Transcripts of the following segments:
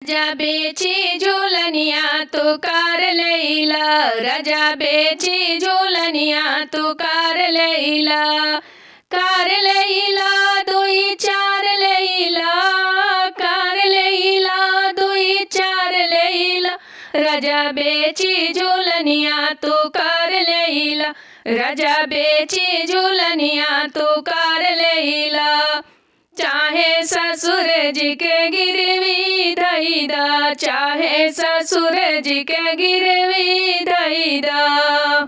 राजा बेची झूलनिया तू कार लैला, राजा बेची झूलनिया तू कार लैला, कार लैला दुई चार लैला, कार लैला दुई चार लैला, राजा बेची झूलनिया तू कार लैला, राजा बेची झूलनिया तू कार लैला। चाहे ससुर जी के गिरवी धैदा, चाहे ससुर जी के गिरवी धैदा,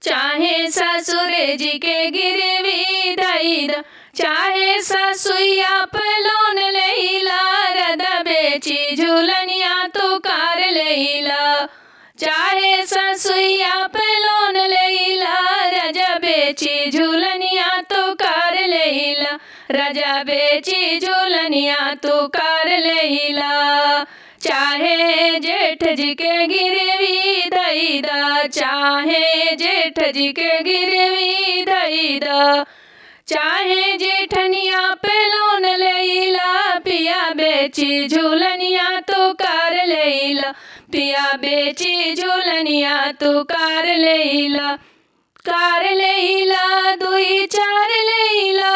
चाहे ससुर जी के गिरवी धैदा, चाहे ससुया पलोन लैला, राजा बेची झूलनिया तू कार लैला, चाहे ससुया पलोन लैला, राजा बेची झूलनिया तू कार लैला, राजा बेची झूलनिया तू कार लैला। चाहे जेठ जी के गिरवी धैदा, चाहे जेठ जी के गिरवी धैदा, चाहे जेठनिया पलोन लैला, पिया बेची झूलनिया तू कार लैला, पिया बेची झूलनिया तू कार लैला, कार लैला दुई चार लैला,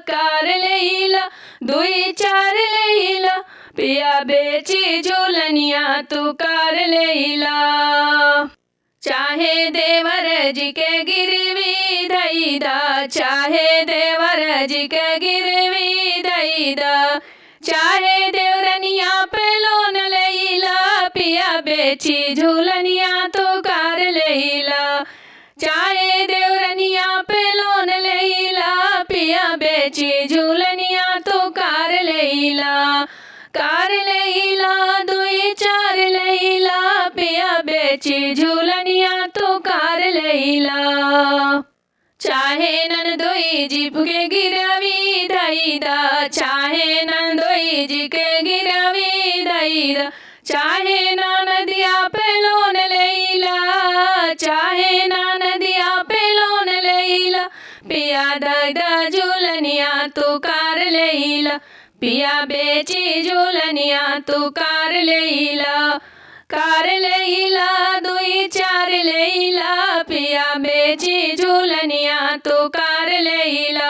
कार लैला दुई चार लैला, पिया बेची झूलनिया तू कार लैला। चाहे देवर जी के गिरवी धैदा, चाहे देवर जी के गिरवी धैदा, चाहे देवरनिया पलोन लैला, पिया बेची झूलनिया तू कार लैला, चाहे देवरनिया पलोन लैला, पिया बेची झूलनिया तू कार लैला, कार लैला दुई चार लैला, पिया बेची झूलनिया तू कार लैला। चाहे ननदोई जी के गिरवी धैदा, चाहे ननदोई जी के गिरवी धैदा, चाहे ननदिया पलोन लैला, चाहे ननदिया पलोन लैला, पिया दादा झूलनिया तू कार लैला, पिया बेची झूलनिया तू कार लैला, कार लैला दुई चार लैला, पिया बेची झूलनिया तू कार लैला।